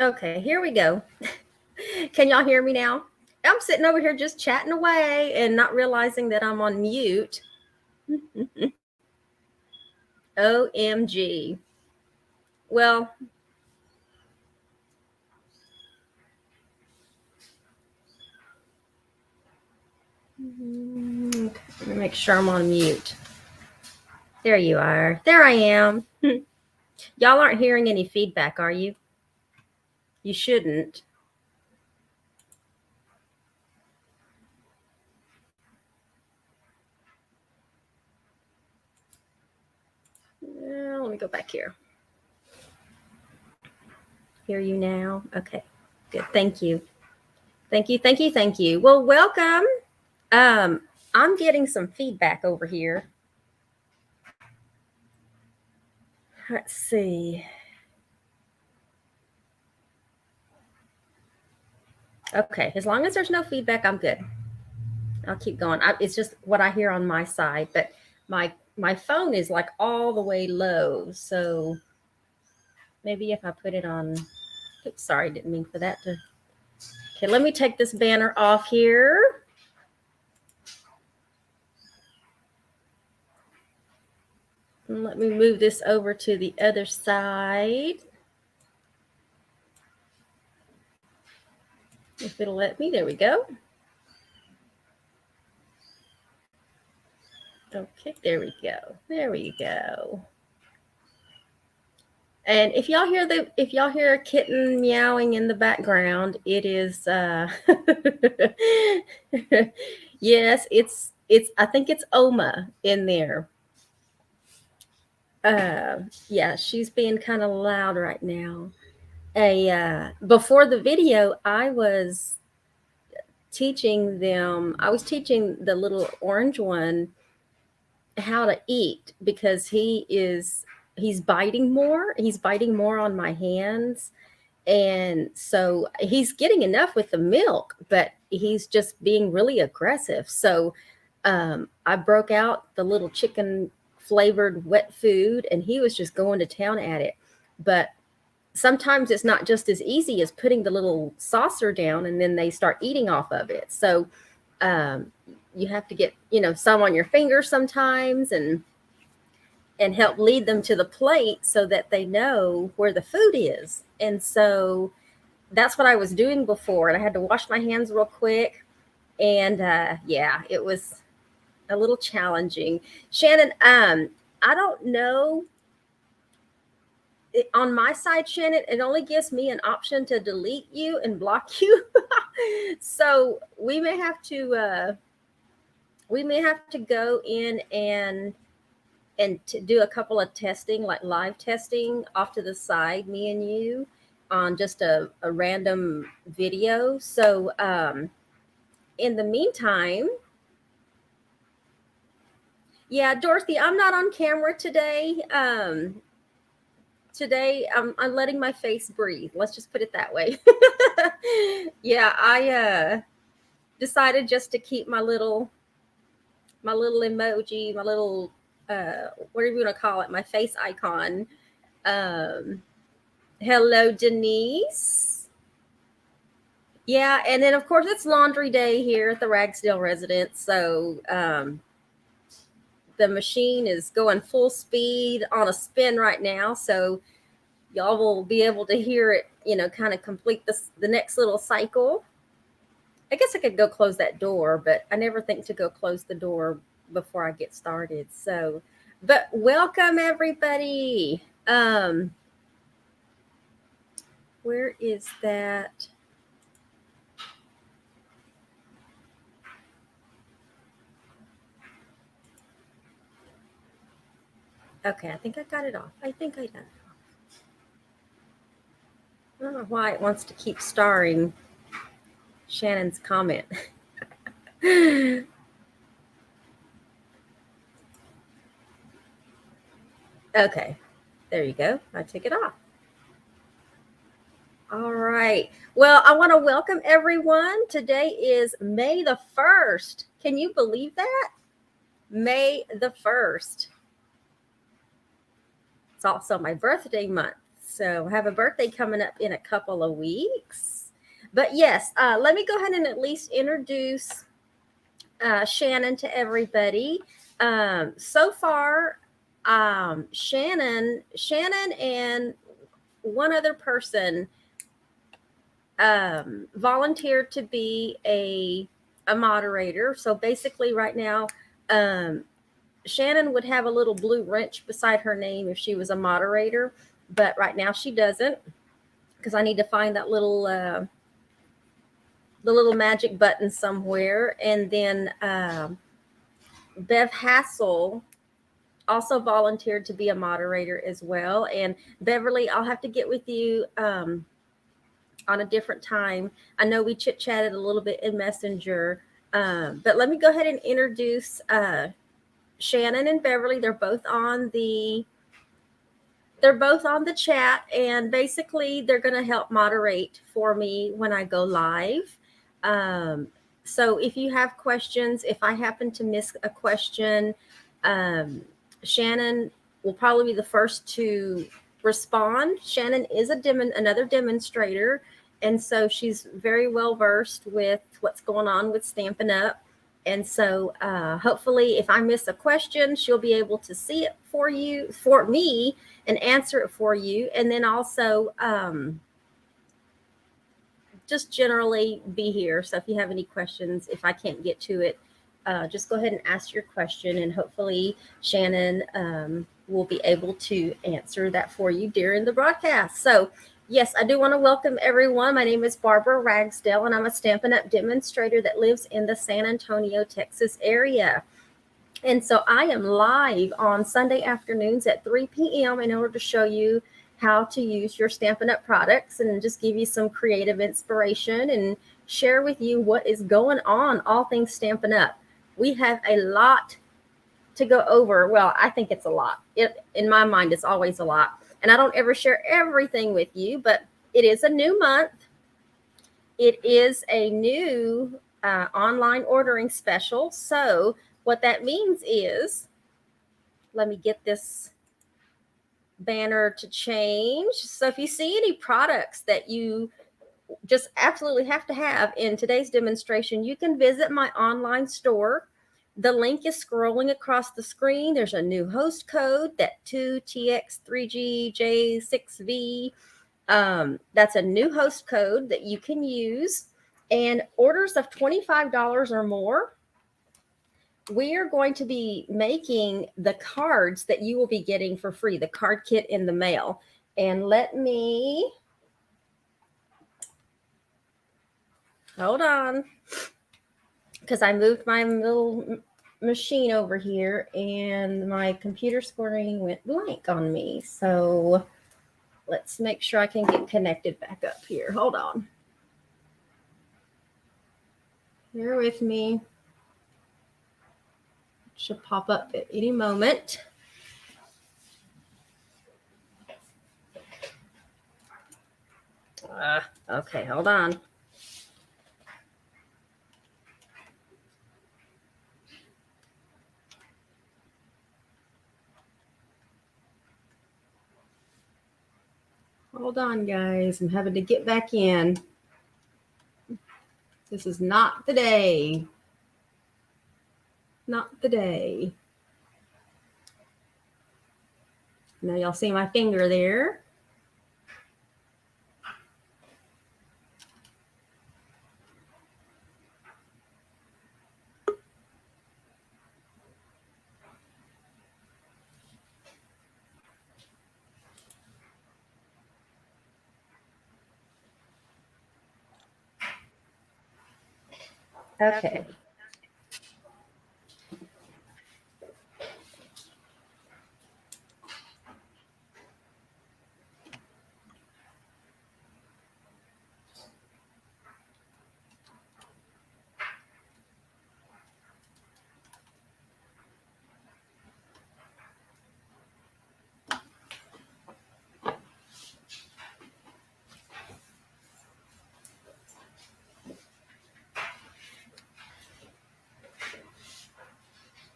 Okay, here we go. Can y'all hear me now? I'm sitting over here just chatting away and not realizing that I'm on mute. OMG. Well, let me make sure I'm on mute. There you are. There I am. Y'all aren't hearing any feedback, are you? You shouldn't. Let me go back here. Hear you now? Okay, good. Thank you. Thank you. Thank you. Thank you. Well, welcome. Um, I'm getting some feedback over here. Let's see. Okay, as long as there's no feedback, I'm good. I'll keep going. It's just what I hear on my side, but my phone is like all the way low. So maybe if I put it on, oops, sorry, didn't mean for that to. Okay, let me take this banner off here. And let me move this over to the other side. If it'll let me, there we go. Okay, there we go. There we go. And if y'all hear a kitten meowing in the background, it is yes, it's I think it's Oma in there. Yeah, she's being kind of loud right now. Before the video, I was teaching the little orange one how to eat because he's biting more. He's biting more on my hands. And so he's getting enough with the milk, but he's just being really aggressive. So I broke out the little chicken flavored wet food and he was just going to town at it. But sometimes it's not just as easy as putting the little saucer down and then they start eating off of it. So um, you have to get, some on your fingers sometimes and help lead them to the plate so that they know where the food is. And so that's what I was doing before. And I had to wash my hands real quick. And yeah, it was a little challenging. Shannon, I don't know. On my side, Shannon, it only gives me an option to delete you and block you. So we may have to go in and to do a couple of testing, like live testing off to the side, me and you, on just a random video. So in the meantime, yeah, Dorothy, I'm not on camera today. Today I'm letting my face breathe. Let's just put it that way. Yeah, I decided just to keep my little emoji, my little whatever you want to call it, my face icon. Um, Hello, Denise. Yeah, and then of course it's laundry day here at the Ragsdale residence. So the machine is going full speed on a spin right now. So y'all will be able to hear it, kind of complete the next little cycle. I guess I could go close that door, but I never think to go close the door before I get started. So, but welcome everybody. Where is that? Okay, I think I got it off. I think I got it off. I don't know why it wants to keep starring Shannon's comment. Okay, there you go. I took it off. All right. Well, I want to welcome everyone. Today is May the 1st. Can you believe that? May the 1st. It's also my birthday month. So I have a birthday coming up in a couple of weeks. But yes, let me go ahead and at least introduce Shannon to everybody. So far, Shannon, and one other person volunteered to be a moderator. So basically, right now, Shannon would have a little blue wrench beside her name if she was a moderator, but right now she doesn't, because I need to find that little the little magic button somewhere. And then Bev Hassel also volunteered to be a moderator as well. And Beverly, I'll have to get with you on a different time. I know we chit chatted a little bit in Messenger, but let me go ahead and introduce Shannon and Beverly. They're both on the chat, and basically they're going to help moderate for me when I go live. So if you have questions, if I happen to miss a question, Shannon will probably be the first to respond. Shannon is another demonstrator, and so she's very well versed with what's going on with Stampin' Up. And so hopefully if I miss a question, she'll be able to see it for me, and answer it for you. And then also just generally be here. So if you have any questions, if I can't get to it, just go ahead and ask your question, and hopefully Shannon will be able to answer that for you during the broadcast. So yes, I do want to welcome everyone. My name is Barbara Ragsdale, and I'm a Stampin' Up! Demonstrator that lives in the San Antonio, Texas area. And so I am live on Sunday afternoons at 3 p.m. in order to show you how to use your Stampin' Up! Products, and just give you some creative inspiration and share with you what is going on, all things Stampin' Up! We have a lot to go over. Well, I think it's a lot. In my mind, it's always a lot. And I don't ever share everything with you, but it is a new month. It is a new online ordering special. So what that means is, let me get this banner to change. So if you see any products that you just absolutely have to have in today's demonstration, you can visit my online store. The link is scrolling across the screen. There's a new host code, that 2TX3GJ6V. That's a new host code that you can use. And orders of $25 or more, we are going to be making the cards that you will be getting for free, the card kit in the mail. And let me, hold on, because I moved my little machine over here and my computer screen went blank on me. So let's make sure I can get connected back up here. Hold on. Bear with me. It should pop up at any moment. Okay, hold on. Hold on, guys. I'm having to get back in. This is not the day. Not the day. Now y'all see my finger there. Okay.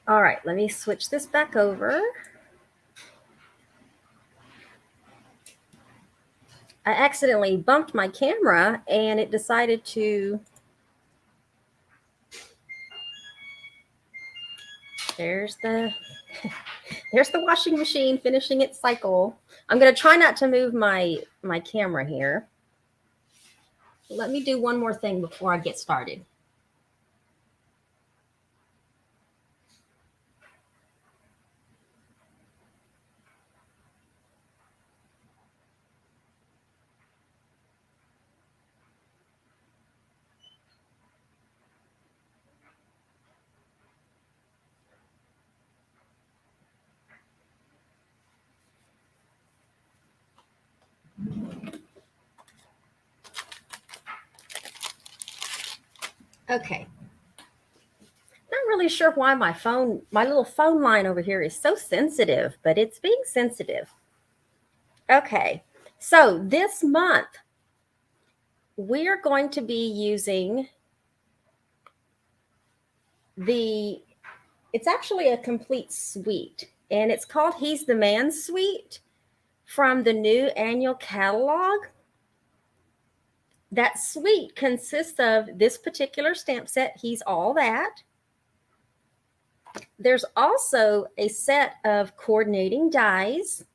All right, let me switch this back over. I accidentally bumped my camera and it decided to, there's the washing machine finishing its cycle. I'm going to try not to move my camera here. Let me do one more thing before I get started. Okay. Not really sure why my little phone line over here is so sensitive, but it's being sensitive. Okay. So this month, we are going to be using it's actually a complete suite, and it's called He's the Man Suite from the new annual catalog. That suite consists of this particular stamp set, He's All That. There's also a set of coordinating dies.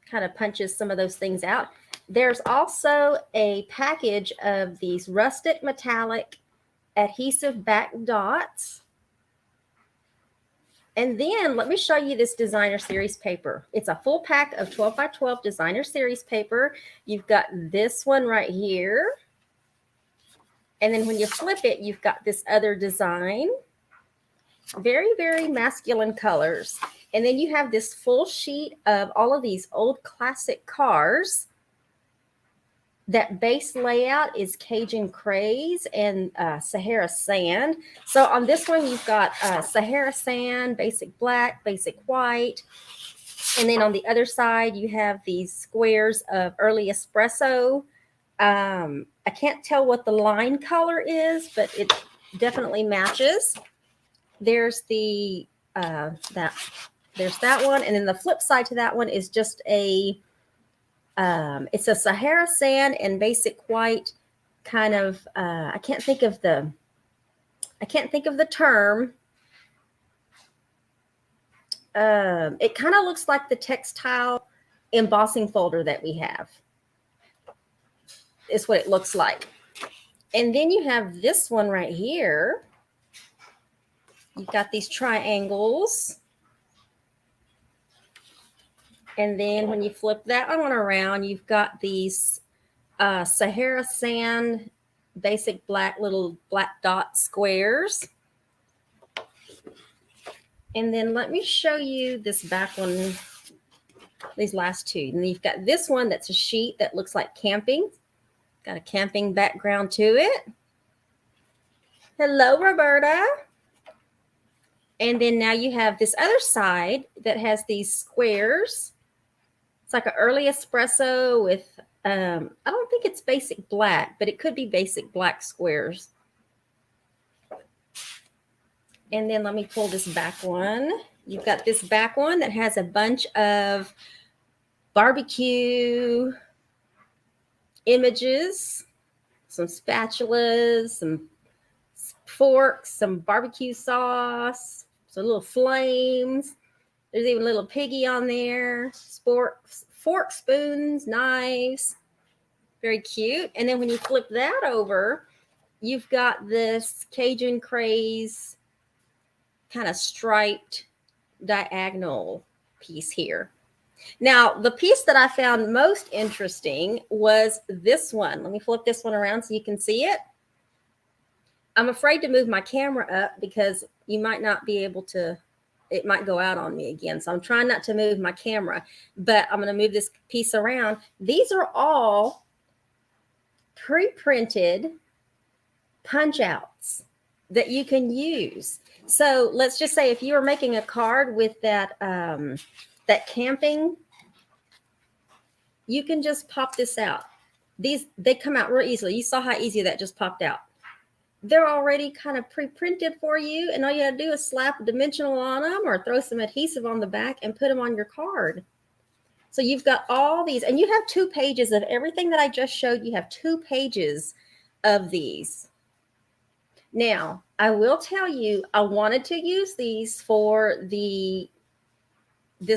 Kind of punches some of those things out. There's also a package of these rustic metallic adhesive back dots. And then let me show you this designer series paper. It's a full pack of 12 by 12 designer series paper. You've got this one right here. And then when you flip it, you've got this other design. Very, very masculine colors. And then you have this full sheet of all of these old classic cars. That base layout is Cajun Craze and Sahara Sand. So on this one, you've got Sahara Sand, basic black, basic white. And then on the other side, you have these squares of early espresso. I can't tell what the line color is, but it definitely matches. There's the there's that one. And then the flip side to that one is just it's a Sahara Sand and basic white kind of, I can't think of the term. It kind of looks like the textile embossing folder that we have. Is what it looks like. And then you have this one right here. You've got these triangles. And then when you flip that one around, you've got these Sahara Sand basic black little black dot squares. And then let me show you this back one, these last two. And you've got this one that's a sheet that looks like camping. Got a camping background to it. Hello, Roberta. And then now you have this other side that has these squares. It's like an early espresso with, I don't think it's basic black, but it could be basic black squares. And then let me pull this back one. You've got this back one that has a bunch of barbecue images, some spatulas, some forks, some barbecue sauce, some little flames. There's even a little piggy on there, fork, spoons, knives. Very cute. And then when you flip that over, you've got this Cajun Craze kind of striped diagonal piece here. Now, the piece that I found most interesting was this one. Let me flip this one around so you can see it. I'm afraid to move my camera up because you might not be able to, it might go out on me again. So I'm trying not to move my camera, but I'm going to move this piece around. These are all pre-printed punch outs that you can use. So let's just say if you were making a card with that, that camping, you can just pop this out. They come out real easily. You saw how easy that just popped out. They're already kind of pre-printed for you, and all you have to do is slap a dimensional on them or throw some adhesive on the back and put them on your card. So you've got all these, and you have 2 pages of everything that I just showed. You have 2 pages of these. Now, I will tell you, I wanted to use these for this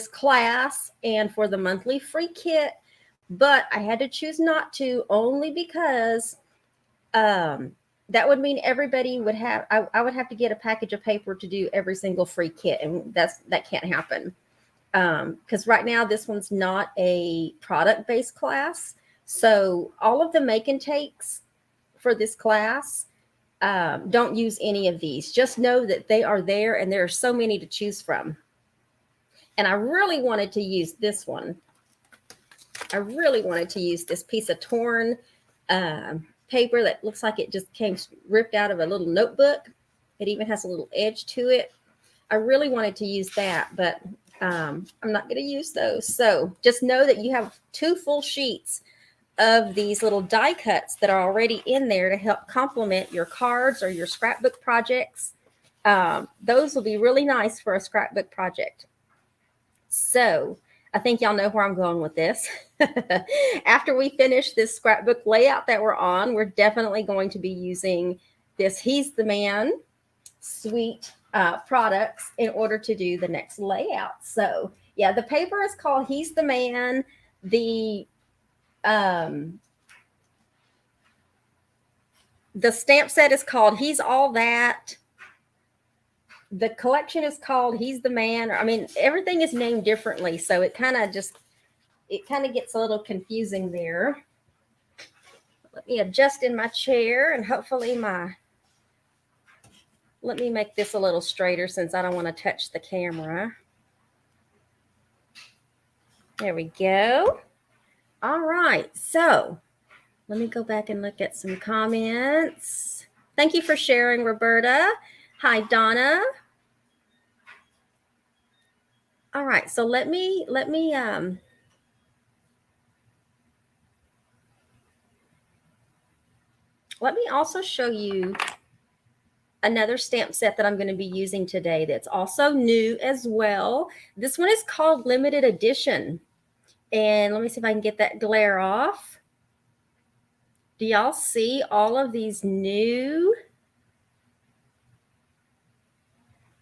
class and for the monthly free kit, but I had to choose not to, only because that would mean everybody would have, I would have to get a package of paper to do every single free kit, and that can't happen. Because right now this one's not a product-based class. So all of the make and takes for this class, don't use any of these. Just know that they are there, and there are so many to choose from. And I really wanted to use this one. I really wanted to use this piece of torn paper that looks like it just came ripped out of a little notebook. It even has a little edge to it. I really wanted to use that, but I'm not going to use those. So just know that you have 2 full sheets of these little die cuts that are already in there to help complement your cards or your scrapbook projects. Those will be really nice for a scrapbook project. So I think y'all know where I'm going with this. After we finish this scrapbook layout that we're on, we're definitely going to be using this He's the Man suite products in order to do the next layout. So yeah, the paper is called He's the Man. The stamp set is called He's All That. The collection is called He's the Man. I mean, everything is named differently, so it kind of gets a little confusing there. Let me adjust in my chair, and hopefully let me make this a little straighter since I don't want to touch the camera. There we go. All right, so let me go back and look at some comments. Thank you for sharing, Roberta. Hi, Donna. All right, so let me also show you another stamp set that I'm going to be using today that's also new as well. This one is called Limited Edition. And let me see if I can get that glare off. Do y'all see all of these new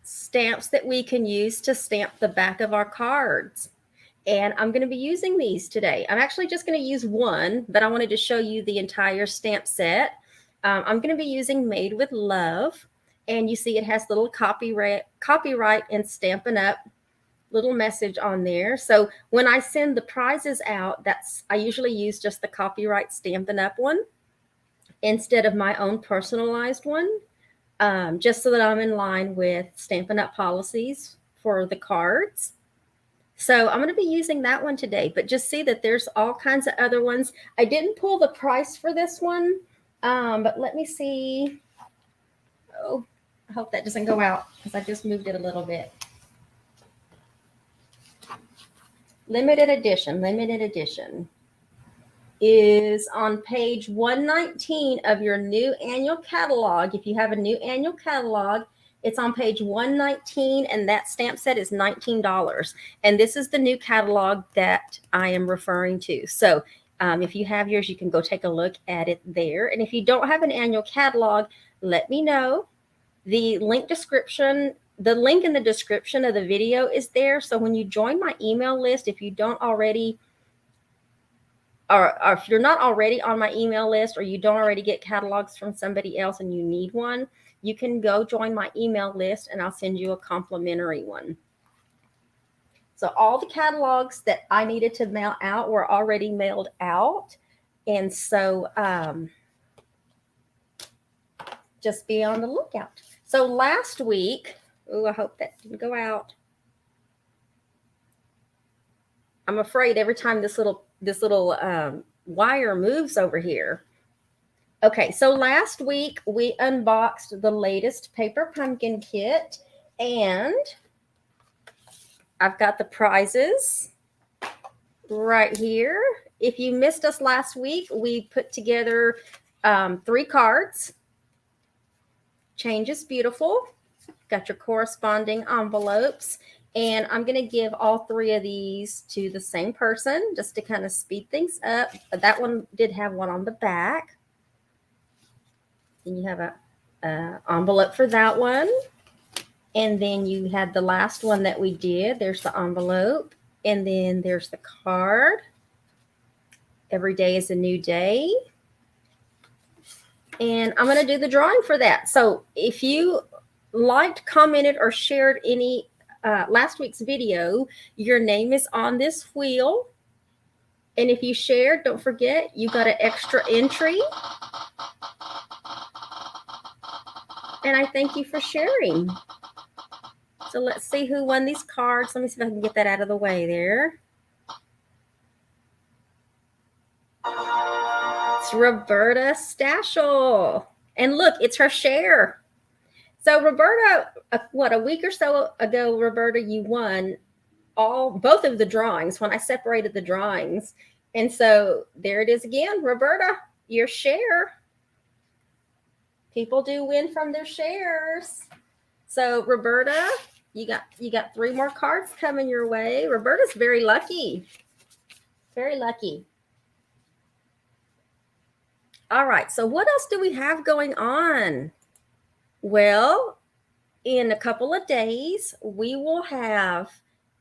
stamps that we can use to stamp the back of our cards? And I'm going to be using these today. I'm actually just going to use one, but I wanted to show you the entire stamp set. I'm going to be using Made with Love. And you see it has little copyright and Stampin' Up! Little message on there. So when I send the prizes out, I usually use just the copyright Stampin' Up! One instead of my own personalized one, just so that I'm in line with Stampin' Up! Policies for the cards. So I'm going to be using that one today, but just see that there's all kinds of other ones. I didn't pull the price for this one, but let me see. Oh, I hope that doesn't go out because I just moved it a little bit. Limited edition is on page 119 of your new annual catalog. If you have a new annual catalog, it's on page 119, and that stamp set is $19. And this is the new catalog that I am referring to. So if you have yours, you can go take a look at it there. And if you don't have an annual catalog, let me know. The link in the description of the video is there. So when you join my email list, if you don't already, or if you're not already on my email list, or you don't already get catalogs from somebody else and you need one, you can go join my email list and I'll send you a complimentary one. So all the catalogs that I needed to mail out were already mailed out. And so just be on the lookout. So last week, I hope that didn't go out. I'm afraid every time this little wire moves over here. Okay, so last week we unboxed the latest Paper Pumpkin kit, and I've got the prizes right here. If you missed us last week, we put together 3 cards. Change is Beautiful. Got your corresponding envelopes, And I'm going to give all 3 of these to the same person just to kind of speed things up. That one did have one on the back. And you have a envelope for that one. And then you had the last one that we did. There's the envelope. And then there's the card. Every day is a new day. And I'm going to do the drawing for that. So if you liked, commented, or shared any last week's video, your name is on this wheel. And if you shared, don't forget, you got an extra entry. And I thank you for sharing. So let's see who won these cards. Let me see if I can get that out of the way there. It's Roberta Stachel. And look, it's her share. So Roberta, a week or so ago, Roberta, you won both of the drawings when I separated the drawings. And so there it is again, Roberta, your share. People do win from their shares. So Roberta, you got 3 more cards coming your way. Roberta's very lucky. Very lucky. All right, so what else do we have going on? Well, in a couple of days, we will have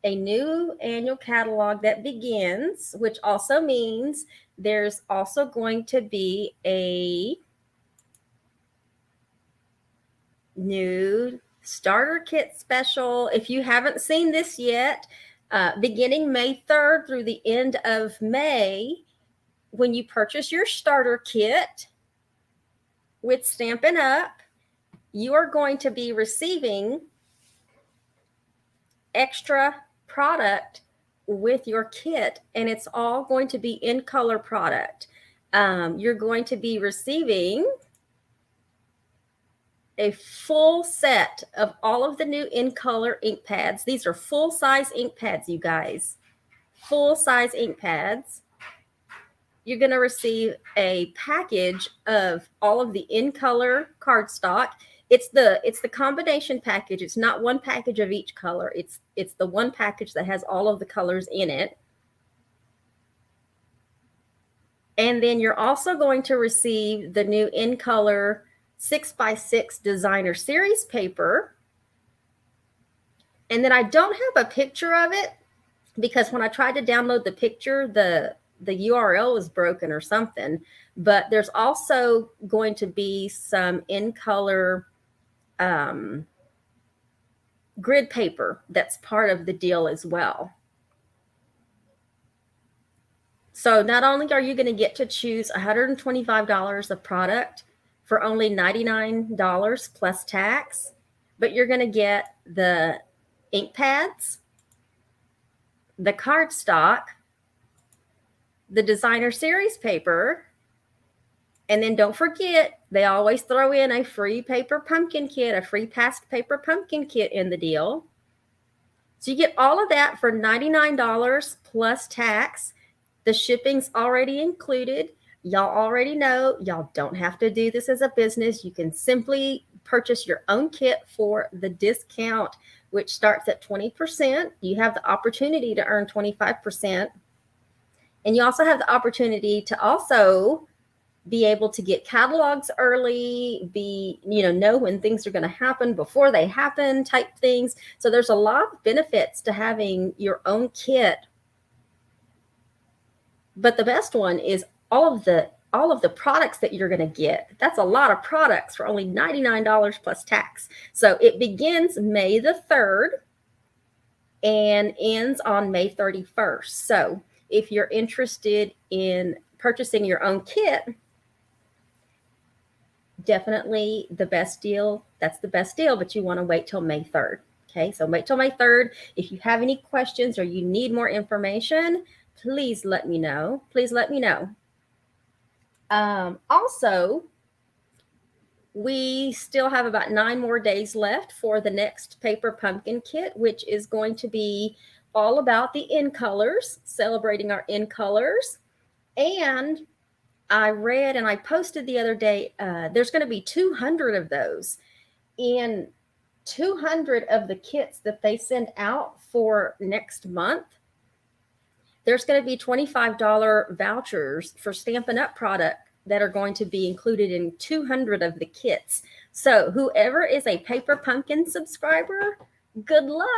a new annual catalog that begins, which also means there's also going to be a new starter kit special. If you haven't seen this yet, beginning May 3rd through the end of May, when you purchase your starter kit with Stampin' Up!, you are going to be receiving extra product with your kit, and it's all going to be in color product. You're going to be receiving a full set of all of the new in color ink pads. These are full size ink pads, you guys. Full size ink pads. You're going to receive a package of all of the in color cardstock. It's the combination package. It's not one package of each color. It's the one package that has all of the colors in it. And then you're also going to receive the new in color 6x6 designer series paper. And then I don't have a picture of it because when I tried to download the picture, the URL was broken or something. But there's also going to be some in color grid paper that's part of the deal as well. So not only are you going to get to choose $125 of product for only $99 plus tax, but you're going to get the ink pads, the cardstock, the designer series paper, and then don't forget, they always throw in a free paper pumpkin kit, a free past paper pumpkin kit in the deal. So you get all of that for $99 plus tax. The shipping's already included. Y'all already know, y'all don't have to do this as a business. You can simply purchase your own kit for the discount, which starts at 20%. You have the opportunity to earn 25%. And you also have the opportunity to also be able to get catalogs early, know when things are going to happen before they happen type things. So there's a lot of benefits to having your own kit. But the best one is all of the products that you're going to get. That's a lot of products for only $99 plus tax. So it begins May the 3rd and ends on May 31st. So if you're interested in purchasing your own kit, definitely the best deal. That's the best deal, but you want to wait till May 3rd. Okay, so wait till May 3rd. If you have any questions or you need more information, please let me know. Please let me know. Also, we still have about 9 more days left for the next paper pumpkin kit, which is going to be all about the in colors, celebrating our in colors. And I read and I posted the other day, there's going to be 200 of those. And 200 of the kits that they send out for next month, there's going to be $25 vouchers for Stampin' Up! Product that are going to be included in 200 of the kits. So whoever is a Paper Pumpkin subscriber, good luck.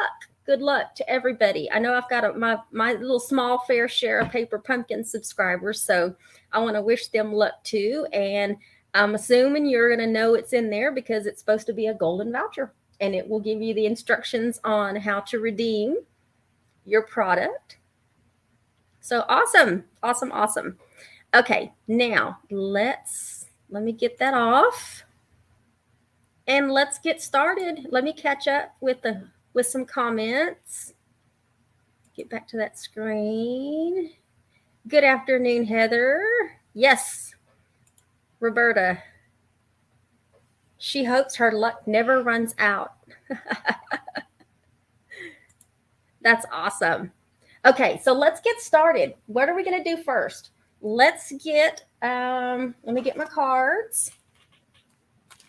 Good luck to everybody. I know I've got my little small fair share of Paper Pumpkin subscribers, so I want to wish them luck too. And I'm assuming you're going to know it's in there because it's supposed to be a golden voucher, and it will give you the instructions on how to redeem your product. So awesome, awesome, awesome. Okay, now let me get that off, and let's get started. Let me catch up with some comments. Get back to that screen. Good afternoon, Heather. Yes, Roberta. She hopes her luck never runs out. That's awesome. Okay, so let's get started. What are we going to do first? Let's get, let me get my cards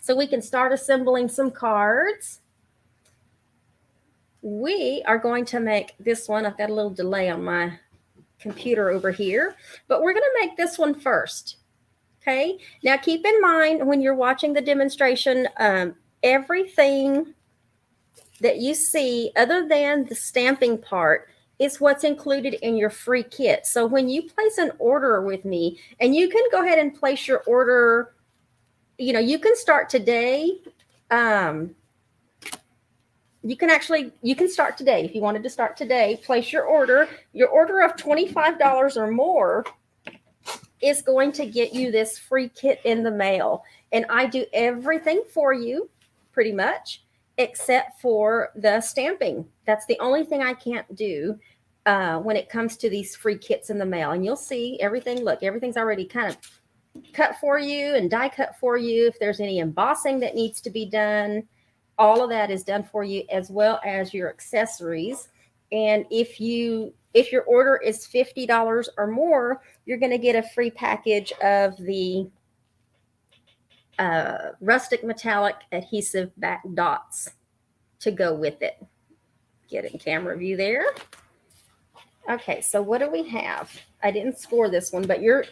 so we can start assembling some cards. We are going to make this one. I've got a little delay on my computer over here, but we're going to make this one first. Okay, now keep in mind when you're watching the demonstration, everything that you see other than the stamping part is what's included in your free kit. So when you place an order with me, and you can go ahead and place your order, you can start today. You can start today. If you wanted to start today, place your order. Your order of $25 or more is going to get you this free kit in the mail. And I do everything for you pretty much, except for the stamping. That's the only thing I can't do when it comes to these free kits in the mail. And you'll see everything. Look, everything's already kind of cut for you and die cut for you. If there's any embossing that needs to be done, all of that is done for you, as well as your accessories. And if your order is $50 or more, you're going to get a free package of the rustic metallic adhesive back dots to go with it. Get in camera view there. Okay, so what do we have? I didn't score this one, but your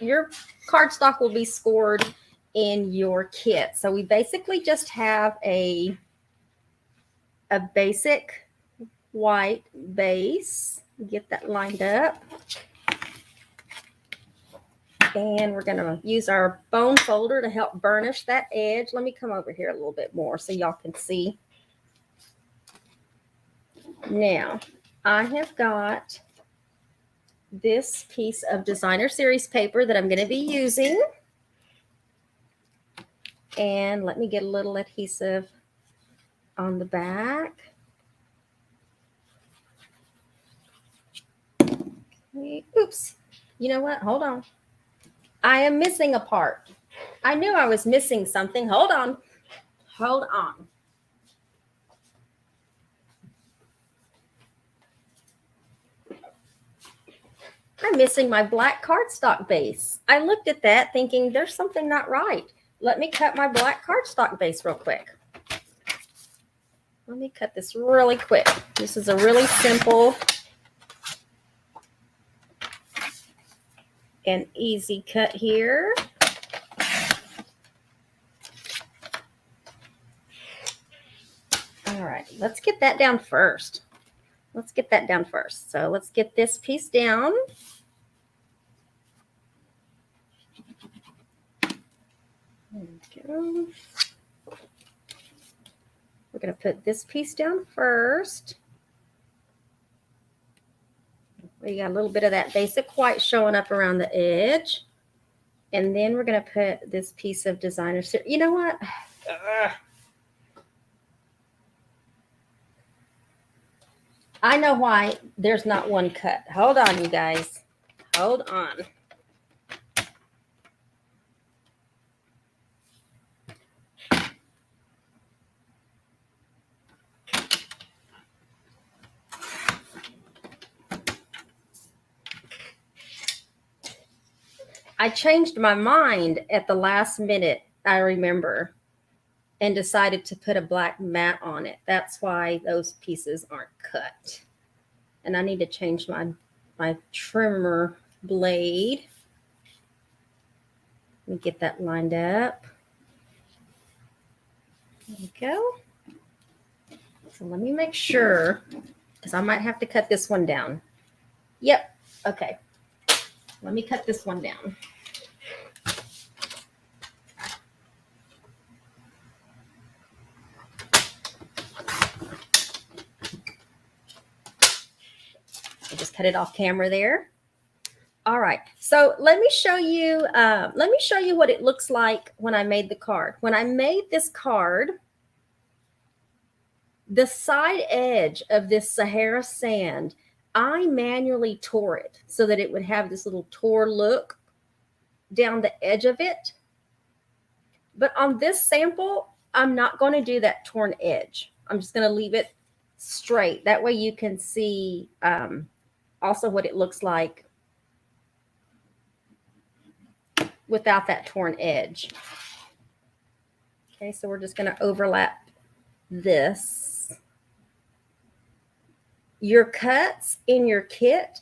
cardstock will be scored in your kit. So we basically just have a basic white base. Get that lined up. And we're going to use our bone folder to help burnish that edge. Let me come over here a little bit more so y'all can see. Now, I have got this piece of designer series paper that I'm going to be using. And let me get a little adhesive on the back. Okay. Oops. You know what? Hold on. I am missing a part. I knew I was missing something. Hold on. Hold on. I'm missing my black cardstock base. I looked at that thinking there's something not right. Let me cut my black cardstock base real quick. Let me cut this really quick. This is a really simple and easy cut here. All right, let's get that down first. So let's get this piece down. There we go. We're going to put this piece down first. We got a little bit of that basic white showing up around the edge. And then we're going to put this piece of designer series. You know what? I know why there's not one cut. Hold on, you guys. Hold on. I changed my mind at the last minute, I remember. and decided to put a black mat on it. That's why those pieces aren't cut. And I need to change my trimmer blade. Let me get that lined up. There we go. So let me make sure, because I might have to cut this one down. Yep. Okay. Let me cut this one down. I just cut it off camera there. All right. So let me show you. What it looks like when I made the card. When I made this card, the side edge of this Sahara sand, I manually tore it so that it would have this little tore look down the edge of it. But on this sample, I'm not going to do that torn edge. I'm just going to leave it straight. That way you can see also what it looks like without that torn edge. Okay, so we're just going to overlap this. Your cuts in your kit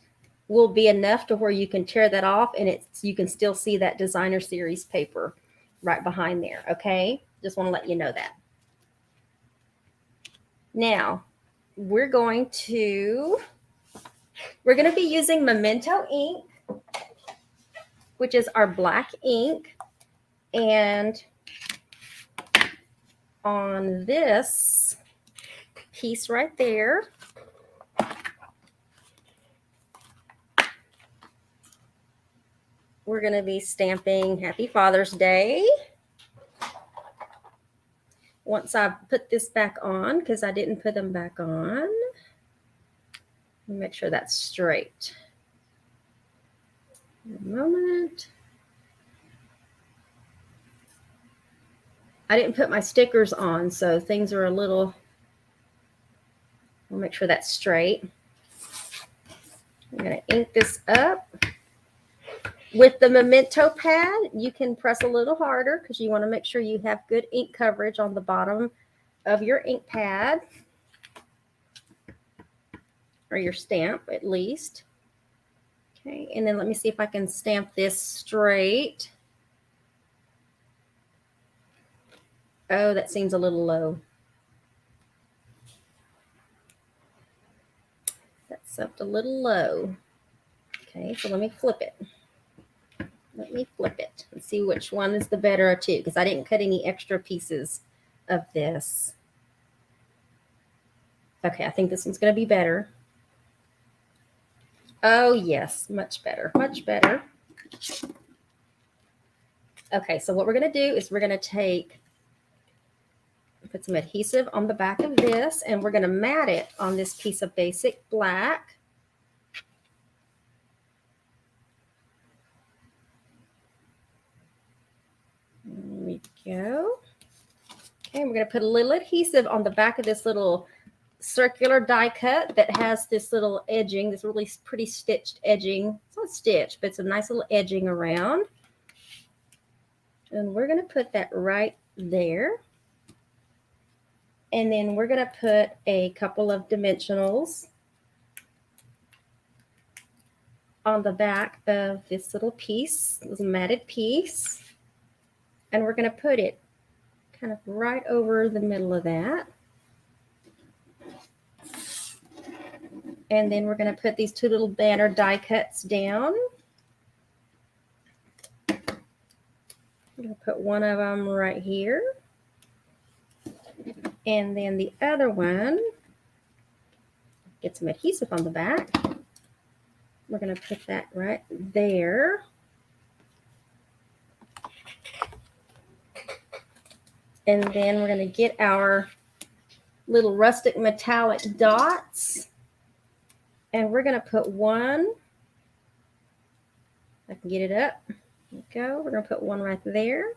will be enough to where you can tear that off and you can still see that designer series paper right behind there. Okay, just want to let you know that. Now we're going to be using Memento ink, which is our black ink, and on this piece right there, we're going to be stamping Happy Father's Day. Once I put this back on, because I didn't put them back on, make sure that's straight. A moment. I didn't put my stickers on, so things are a little, I'll make sure that's straight. I'm going to ink this up. With the Memento pad, you can press a little harder because you want to make sure you have good ink coverage on the bottom of your ink pad, or your stamp at least. Okay, and then let me see if I can stamp this straight. Oh, that seems a little low. That's up a little low. Okay, so let me flip it. Let me flip it and see which one is the better of two, because I didn't cut any extra pieces of this. Okay, I think this one's going to be better. Oh, yes, much better, much better. Okay, so what we're going to do is we're going to put some adhesive on the back of this, and we're going to mat it on this piece of basic black. There we go. Okay, we're going to put a little adhesive on the back of this little circular die cut that has this little edging, this really pretty stitched edging. It's not stitched, but it's a nice little edging around. And we're going to put that right there. And then we're going to put a couple of dimensionals on the back of this little piece, this matted piece. And we're going to put it kind of right over the middle of that. And then we're going to put these two little banner die cuts down. I'm going to put one of them right here. And then the other one, get some adhesive on the back. We're going to put that right there. And then we're going to get our little rustic metallic dots. And we're going to put one, I can get it up. There we go. We're going to put one right there.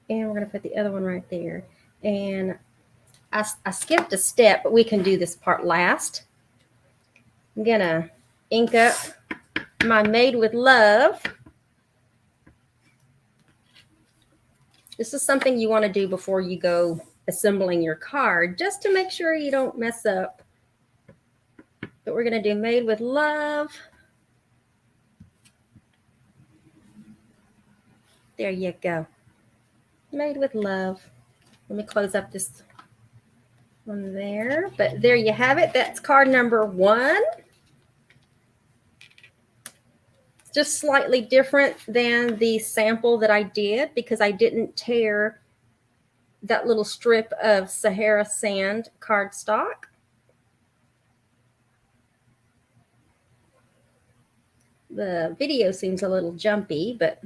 And we're going to put the other one right there. And I skipped a step, but we can do this part last. I'm going to ink up my Made with Love This is something you want to do before you go assembling your card, just to make sure you don't mess up. But we're going to do Made with Love. There you go. Made with Love. Let me close up this one there. But there you have it. That's card number 1. It's just slightly different than the sample that I did because I didn't tear that little strip of Sahara sand cardstock. The video seems a little jumpy, but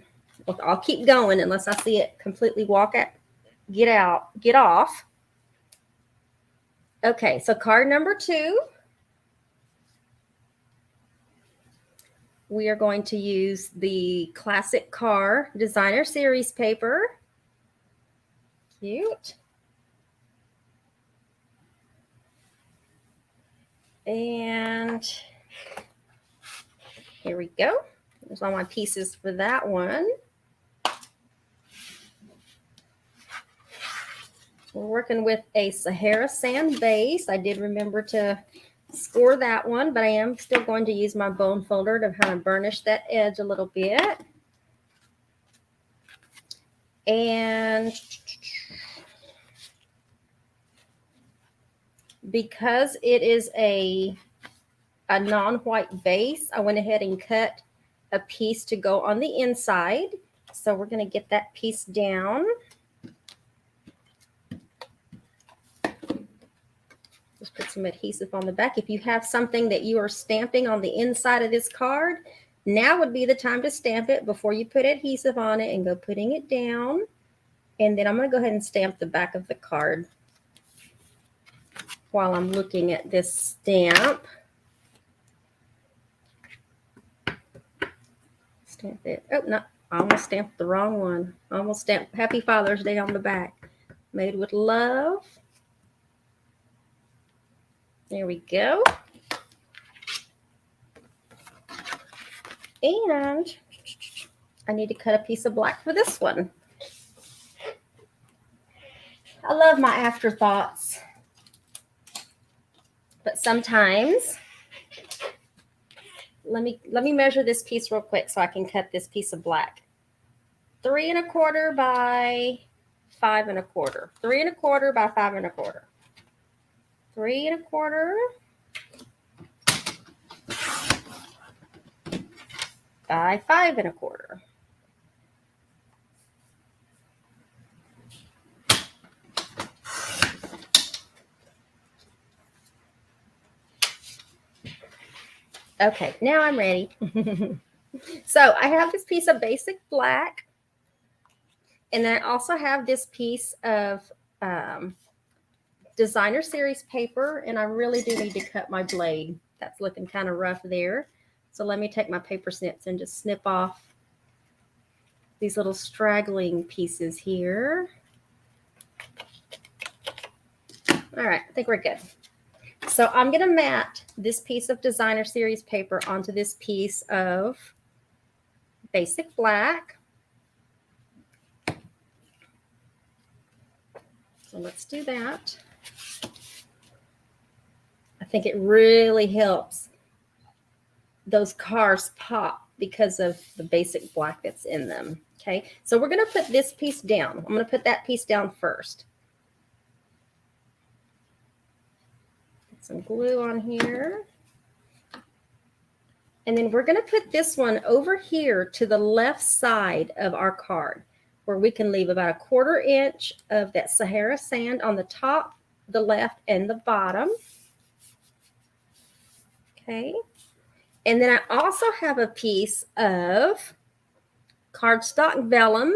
I'll keep going unless I see it completely get off. Okay, so card number 2. We are going to use the Classic Car Designer Series paper. Cute. And here we go. There's all my pieces for that one. We're working with a Sahara sand base. I did remember to score that one, but I am still going to use my bone folder to kind of burnish that edge a little bit. And because it is a non-white base, I went ahead and cut a piece to go on the inside. So we're going to get that piece down. Just put some adhesive on the back. If you have something that you are stamping on the inside of this card, now would be the time to stamp it before you put adhesive on it and go putting it down. And then I'm going to go ahead and stamp the back of the card while I'm looking at this stamp. Stamp it. Oh, no, I almost stamped the wrong one. I almost stamped Happy Father's Day on the back. Made with Love. There we go. And I need to cut a piece of black for this one. I love my afterthoughts. But sometimes, let me measure this piece real quick so I can cut this piece of black. 3 1/4 by 5 1/4. 3 1/4 by 5 1/4. 3 1/4 by 5 1/4. Okay, now I'm ready. So I have this piece of basic black, and then I also have this piece of Designer Series paper, and I really do need to cut my blade. That's looking kind of rough there. So let me take my paper snips and just snip off these little straggling pieces here. All right, I think we're good. So I'm going to mat this piece of Designer Series paper onto this piece of basic black. So let's do that. I think it really helps those cars pop because of the basic black that's in them. Okay, so we're going to put this piece down. I'm going to put that piece down first. Get some glue on here. And then we're going to put this one over here to the left side of our card, where we can leave about 1/4 inch of that Sahara sand on the top, the left, and the bottom. Okay. And then I also have a piece of cardstock vellum,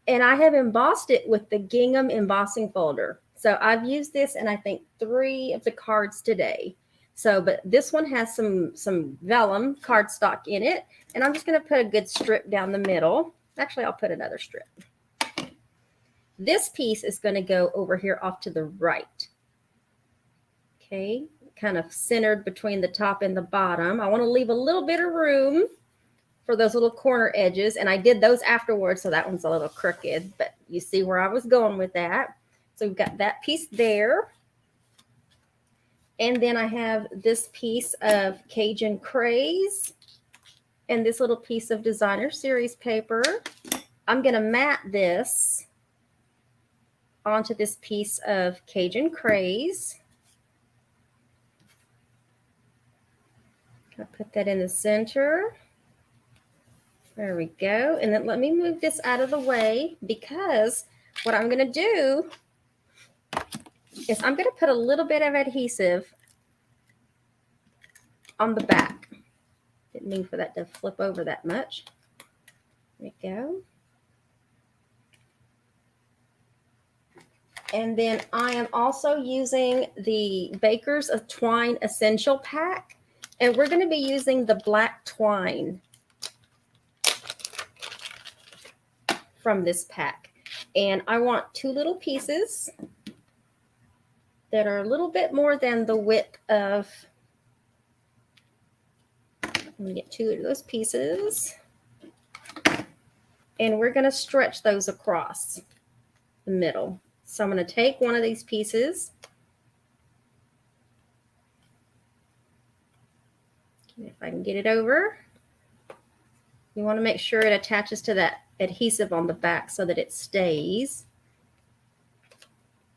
and I have embossed it with the gingham embossing folder. So I've used this in, I think, 3 of the cards today. So, but this one has some vellum cardstock in it, and I'm just going to put a good strip down the middle. Actually, I'll put another strip. This piece is going to go over here off to the right. Okay, kind of centered between the top and the bottom. I want to leave a little bit of room for those little corner edges. And I did those afterwards, so that one's a little crooked, but you see where I was going with that. So we've got that piece there. And then I have this piece of Cajun Craze and this little piece of Designer Series paper. I'm going to mat this onto this piece of Cajun Craze. I'll put that in the center. There we go. And then let me move this out of the way, because what I'm going to do is I'm going to put a little bit of adhesive on the back. Didn't mean for that to flip over that much. There we go. And then I am also using the Bakers of Twine Essential Pack, and we're going to be using the black twine from this pack. And I want 2 little pieces that are a little bit more than the width of, let me get 2 of those pieces. And we're going to stretch those across the middle. So I'm going to take one of these pieces. If I can get it over. You want to make sure it attaches to that adhesive on the back so that it stays.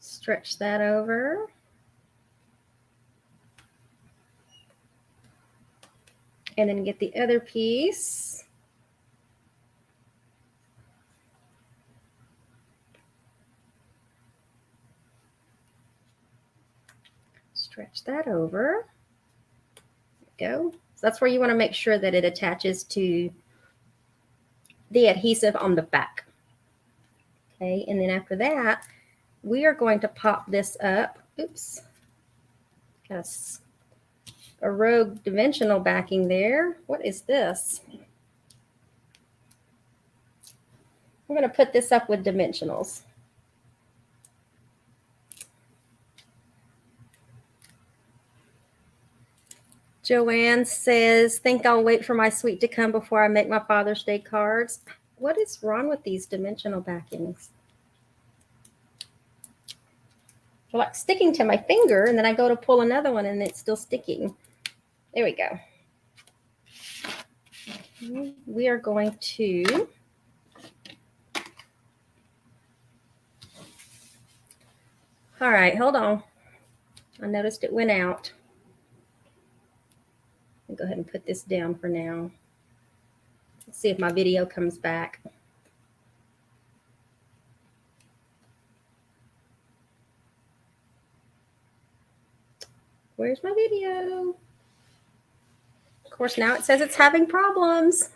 Stretch that over. And then get the other piece. Stretch that over. There we go. So that's where you want to make sure that it attaches to the adhesive on the back. Okay, and then after that, we are going to pop this up. Oops. Got a rogue dimensional backing there. What is this? We're going to put this up with dimensionals. Joanne says, think I'll wait for my suite to come before I make my Father's Day cards. What is wrong with these dimensional backings? They're like sticking to my finger, and then I go to pull another one and it's still sticking. There we go. We are going to all right, hold on. I noticed it went out. I'll go ahead and put this down for now. Let's see if my video comes back. Where's my video? Of course, now it says it's having problems.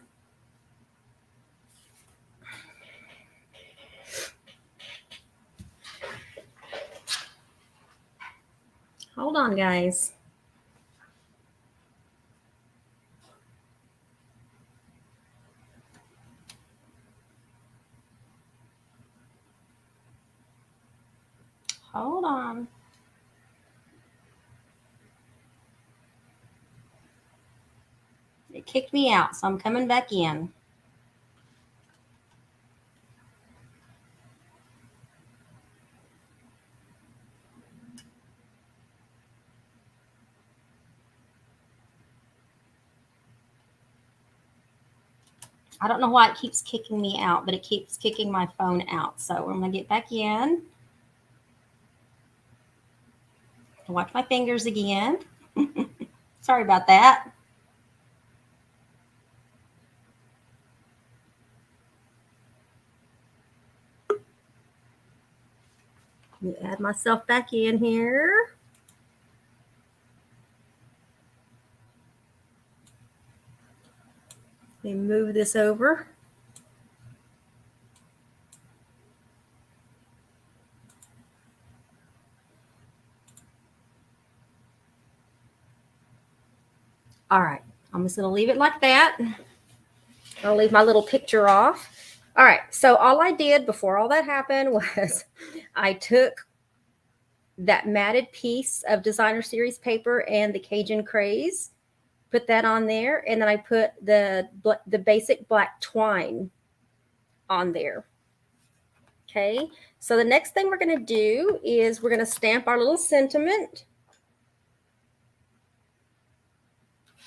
Hold on, guys. Hold on. It kicked me out, so I'm coming back in. I don't know why it keeps kicking me out, but it keeps kicking my phone out. So I'm going to get back in. Watch my fingers again. Sorry about that. Let me add myself back in here. Let me move this over. All right, I'm just going to leave it like that. I'll leave my little picture off. All right, so all I did before all that happened was I took that matted piece of Designer Series paper and the Cajun Craze, Put that on there, and then I put the basic black twine on there. Okay, so the next thing we're going to do is we're going to stamp our little sentiment.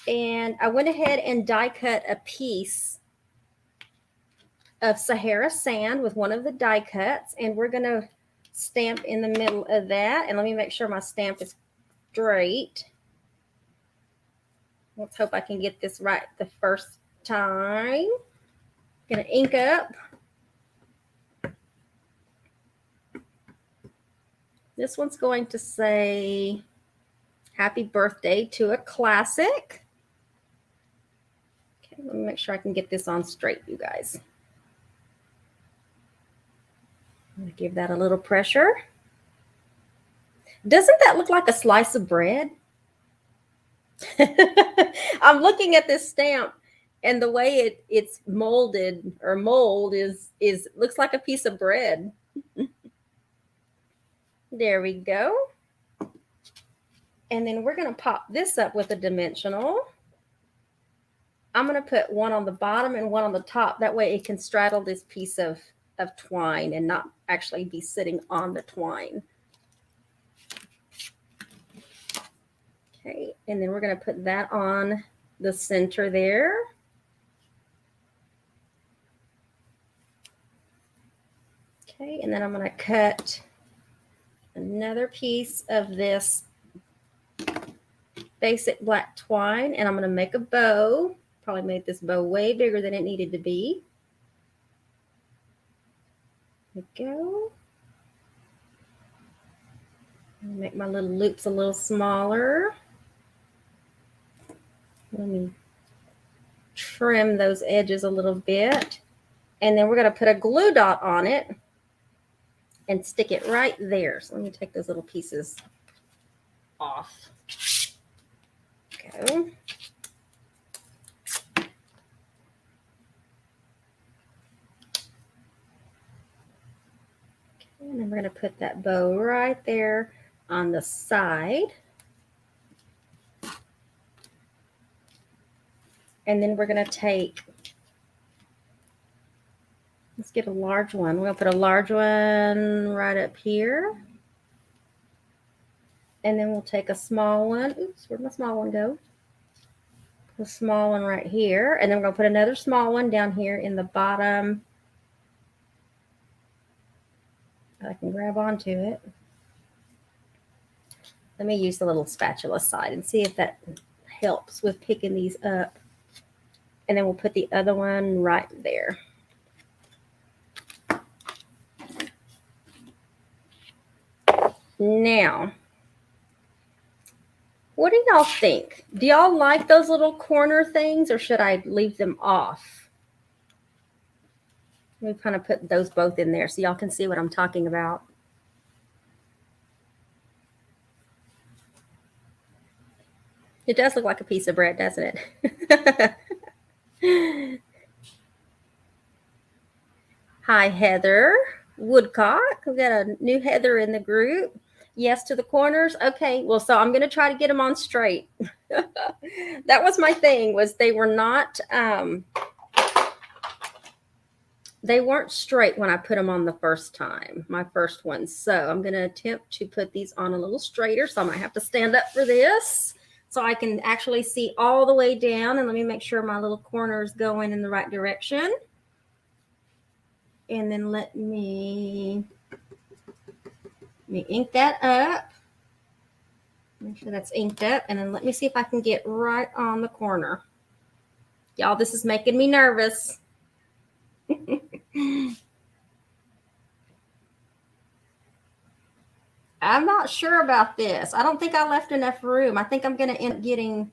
And I went ahead and die cut a piece of Sahara sand with one of the die cuts, and we're going to stamp in the middle of that. And let me make sure my stamp is straight. Let's hope I can get this right the first time. Gonna ink up. This one's going to say happy birthday to a classic. Okay, let me make sure I can get this on straight, you guys. I'm gonna give that a little pressure. Doesn't that look like a slice of bread? I'm looking at this stamp, and the way it's molded or mold is looks like a piece of bread. There we go. And then we're going to pop this up with a dimensional. I'm going to put one on the bottom and one on the top. That way it can straddle this piece of twine and not actually be sitting on the twine. Okay, and then we're going to put that on the center there. Okay, and then I'm going to cut another piece of this basic black twine, and I'm going to make a bow. Probably made this bow way bigger than it needed to be. There we go. Make my little loops a little smaller. Let me trim those edges a little bit. And then we're going to put a glue dot on it and stick it right there. So let me take those little pieces off. Go. And then we're going to put that bow right there on the side. And then we're going to take, let's get a large one. We'll put a large one right up here. And then we'll take a small one. Oops, where'd my small one go? A small one right here. And then we're going to put another small one down here in the bottom. I can grab onto it. Let me use the little spatula side and see if that helps with picking these up. And then we'll put the other one right there. Now, what do y'all think? Do y'all like those little corner things, or should I leave them off? Let me kind of put those both in there so y'all can see what I'm talking about. It does look like a piece of bread, doesn't it? Hi, Heather Woodcock. We've got a new Heather in the group. Yes to the corners. Okay, well, so I'm going to try to get them on straight. That was my thing, was they were not, they weren't straight when I put them on the first time, my first one. So I'm going to attempt to put these on a little straighter. So I might have to stand up for this so I can actually see all the way down. And let me make sure my little corner is going in the right direction. And then let me ink that up. Make sure that's inked up. And then let me see if I can get right on the corner. Y'all, this is making me nervous. I'm not sure about this. I don't think I left enough room. I think I'm going to end up getting...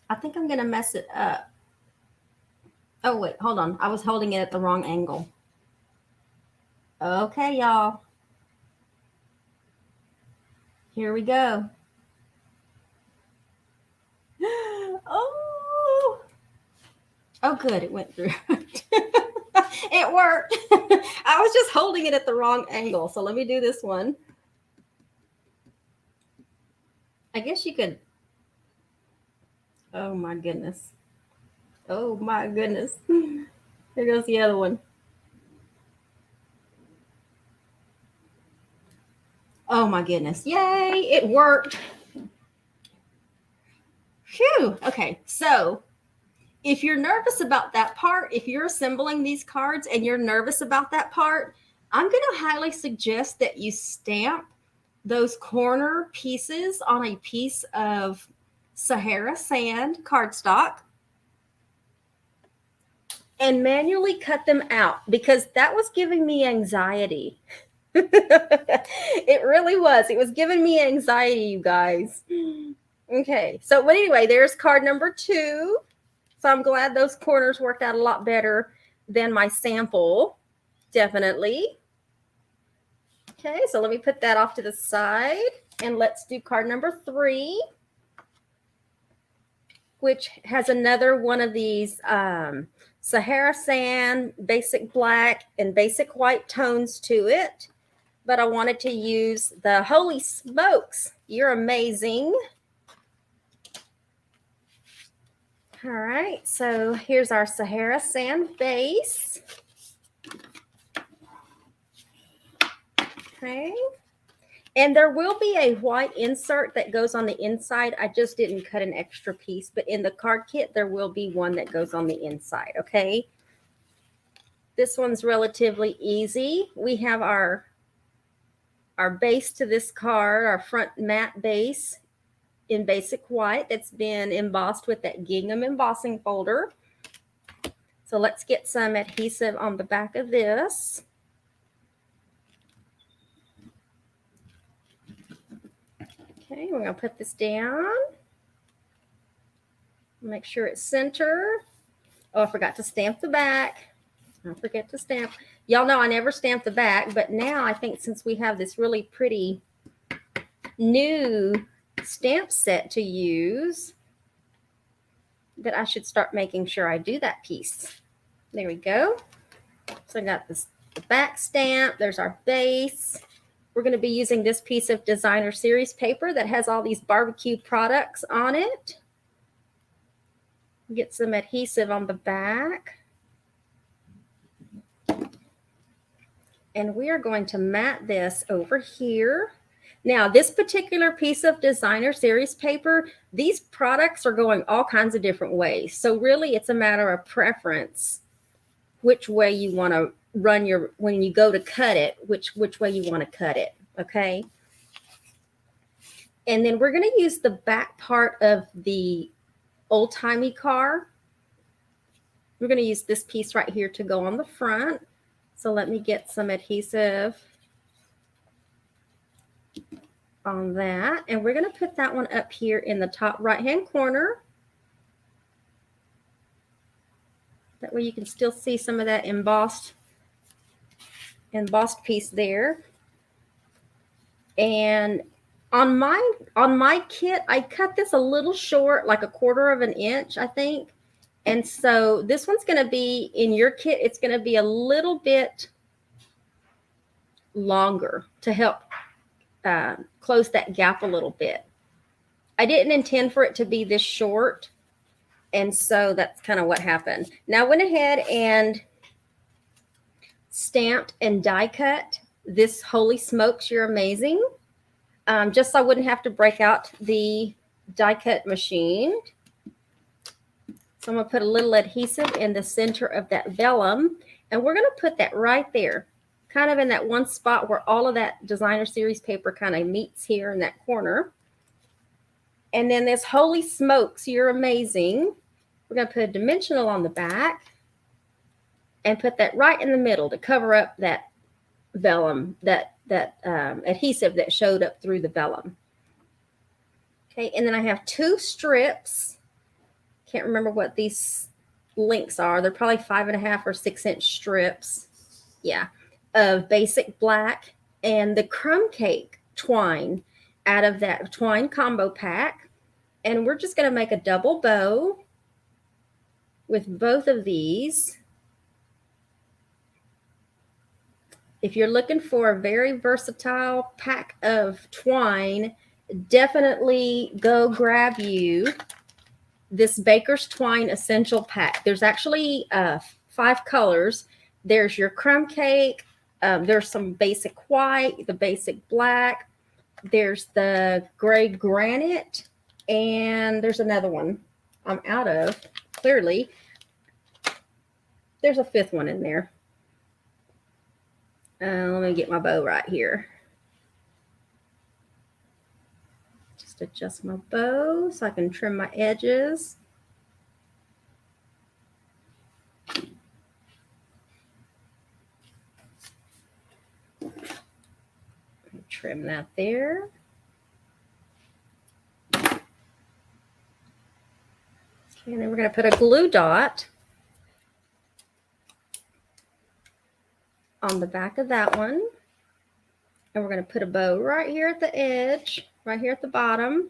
I think I'm going to mess it up. Oh, wait, hold on. I was holding it at the wrong angle. Okay, y'all. Here we go. Oh, good. It went through. It worked. I was just holding it at the wrong angle. So let me do this one. I guess you could. Oh my goodness. Oh my goodness. There goes the other one. Oh my goodness. Yay, it worked. Phew. Okay, so if you're nervous about that part, if you're assembling these cards and you're nervous about that part, I'm going to highly suggest that you stamp those corner pieces on a piece of Sahara sand cardstock and manually cut them out, because that was giving me anxiety. It really was. It was giving me anxiety, you guys. Okay, so but anyway, there's card number 2. So I'm glad those corners worked out a lot better than my sample, definitely. Okay, so let me put that off to the side, and let's do card number 3, which has another one of these Sahara sand, basic black, and basic white tones to it. But I wanted to use the Holy Smokes, You're Amazing. All right, so here's our Sahara sand base. Okay. And there will be a white insert that goes on the inside. I just didn't cut an extra piece, but in the card kit, there will be one that goes on the inside, okay? This one's relatively easy. We have our base to this card, our front matte base in basic white that's been embossed with that gingham embossing folder. So let's get some adhesive on the back of this. Okay, we're going to put this down. Make sure it's center. Oh, I forgot to stamp the back. Don't forget to stamp. Y'all know I never stamp the back, but now I think since we have this really pretty new stamp set to use, that I should start making sure I do that piece. There we go. So I got the back stamp. There's our base. We're going to be using this piece of designer series paper that has all these barbecue products on it. Get some adhesive on the back. And we are going to mat this over here. Now, this particular piece of designer series paper, these products are going all kinds of different ways. So really, it's a matter of preference, which way you want to run your, when you go to cut it, which way you want to cut it, okay? And then we're going to use the back part of the old-timey car. We're going to use this piece right here to go on the front. So let me get some adhesive on that. And we're going to put that one up here in the top right-hand corner. That way you can still see some of that embossed piece there. And on my kit, I cut this a little short, like 1/4 of an inch, I think. And so this one's going to be in your kit. It's going to be a little bit longer to help close that gap a little bit. I didn't intend for it to be this short. And so that's kind of what happened. Now I went ahead and stamped and die cut this Holy Smokes, You're Amazing. Just so I wouldn't have to break out the die cut machine. So I'm going to put a little adhesive in the center of that vellum. And we're going to put that right there, kind of in that one spot where all of that designer series paper kind of meets here in that corner. And then this Holy Smokes, You're Amazing. We're going to put a dimensional on the back and put that right in the middle to cover up that vellum, that adhesive that showed up through the vellum. Okay, and then I have 2 strips. Can't remember what these links are. They're probably 5.5 or 6-inch strips. Yeah, of basic black and the crumb cake twine out of that twine combo pack. And we're just going to make a double bow with both of these. if you're looking for a very versatile pack of twine, definitely go grab you this Baker's Twine Essential Pack. There's actually 5 colors. There's your crumb cake. There's some basic white, the basic black. There's the gray granite, and there's another one I'm out of, clearly. There's a 5th one in there. Let me get my bow right here. Just adjust my bow so I can trim my edges. Trim that there. Okay, and then we're going to put a glue dot on the back of that one. And we're going to put a bow right here at the edge, right here at the bottom.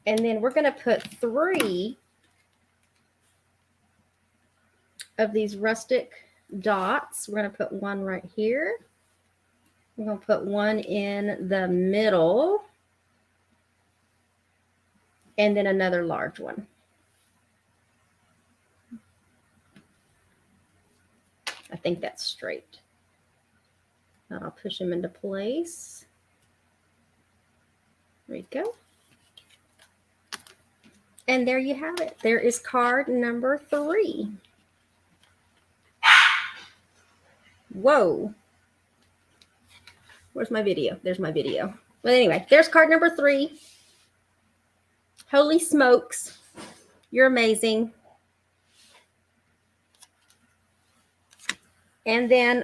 And then we're going to put 3 of these rustic dots. We're going to put one right here. We're going to put one in the middle. And then another large one. I think that's straight. Now I'll push them into place. There you go. And there you have it. There is card number 3. Whoa. Where's my video? There's my video. But anyway, there's card number 3. Holy smokes. You're amazing. And then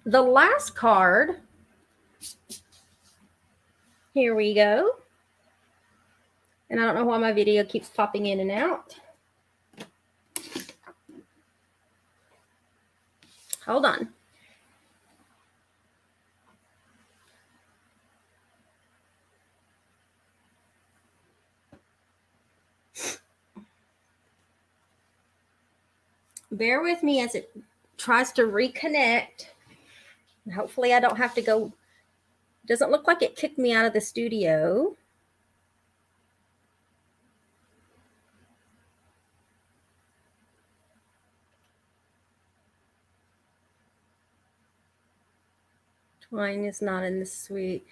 the last card, here we go. And I don't know why my video keeps popping in and out. Hold on. Bear with me as it tries to reconnect. Hopefully I don't have to go. Doesn't look like it kicked me out of the studio. Twine is not in the suite.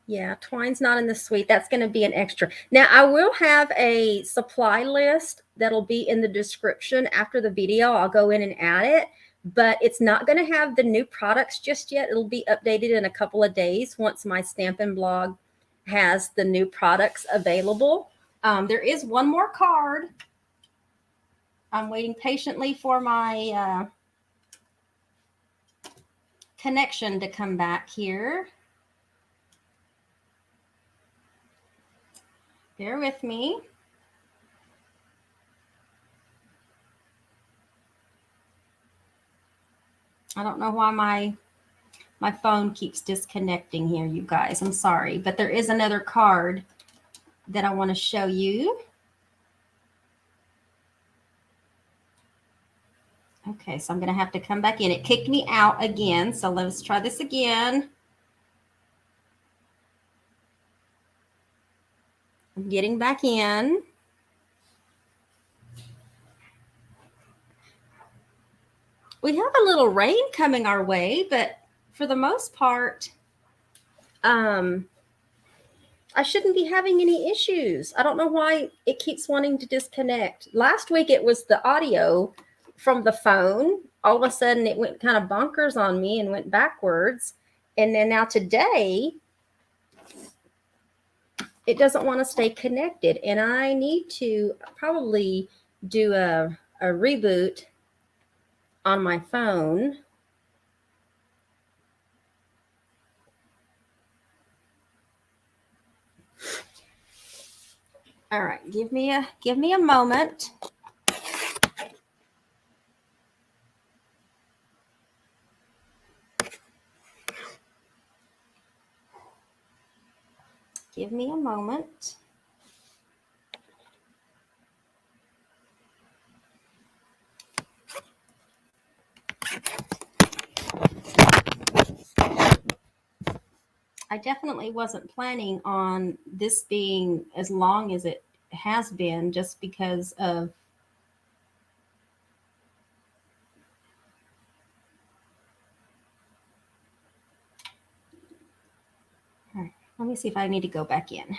Yeah, twine's not in the suite. That's going to be an extra. Now, I will have a supply list that'll be in the description after the video. I'll go in and add it, but it's not going to have the new products just yet. It'll be updated in a couple of days once my Stampin' Blog has the new products available. There is one more card. I'm waiting patiently for my connection to come back here. Bear with me. I don't know why my phone keeps disconnecting here, you guys. I'm sorry, but there is another card that I want to show you. Okay, so I'm going to have to come back in. It kicked me out again, so let's try this again. I'm getting back in. We have a little rain coming our way, but for the most part, I shouldn't be having any issues. I don't know why it keeps wanting to disconnect. Last week, it was the audio from the phone. All of a sudden, it went kind of bonkers on me and went backwards. And then now today, it doesn't want to stay connected. And I need to probably do a reboot on my phone. All right, give me a moment. Give me a moment. I definitely wasn't planning on this being as long as it has been, just because of all right, let me see if I need to go back in.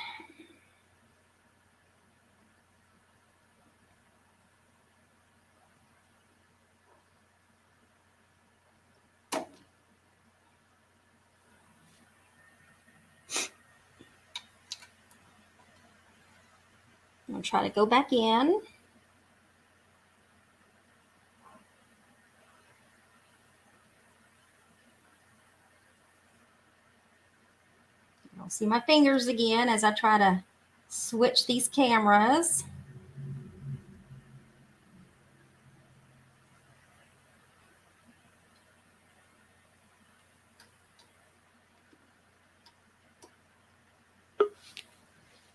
I'm gonna try to go back in. I'll see my fingers again as I try to switch these cameras.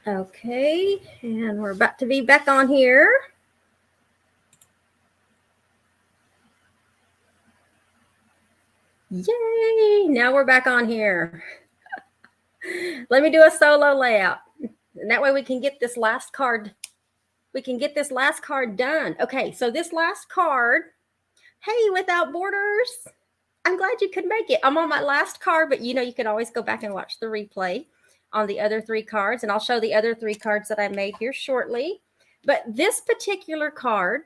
Okay, and we're about to be back on here. Yay! Now we're back on here. Let me do a solo layout. And that way we can get this last card. We can get this last card done. Okay, so this last card, hey, Without Borders, I'm glad you could make it. I'm on my last card, but you know, you can always go back and watch the replay on the other 3 cards, and I'll show the other 3 cards that I made here shortly. But this particular card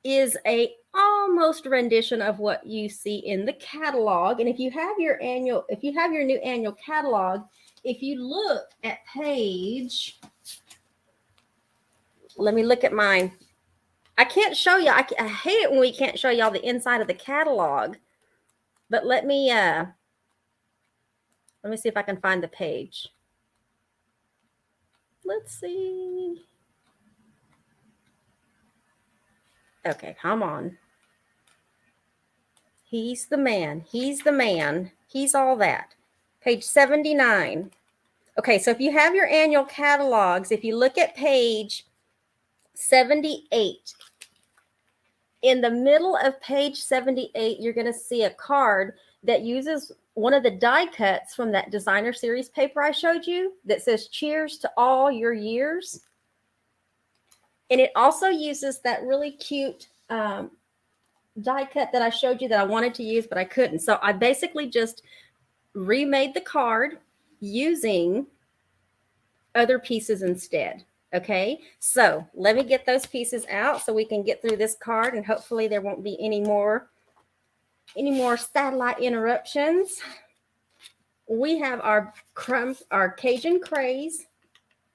is a almost rendition of what you see in the catalog. And if you have your new annual catalog, if you look at page, let me look at mine. I can't show you. I hate it when we can't show y'all the inside of the catalog. But let me see if I can find the page. Let's see. Okay, come on. He's the man. He's the man. He's all that. Page 79. Okay, so if you have your annual catalogs, if you look at page 78, in the middle of page 78, you're going to see a card that uses one of the die cuts from that designer series paper I showed you that says cheers to all your years. And it also uses that really cute die cut that I showed you that I wanted to use, but I couldn't. So I basically just remade the card using other pieces instead. Okay, so let me get those pieces out so we can get through this card, and hopefully there won't be any more satellite interruptions. We have our Cajun Craze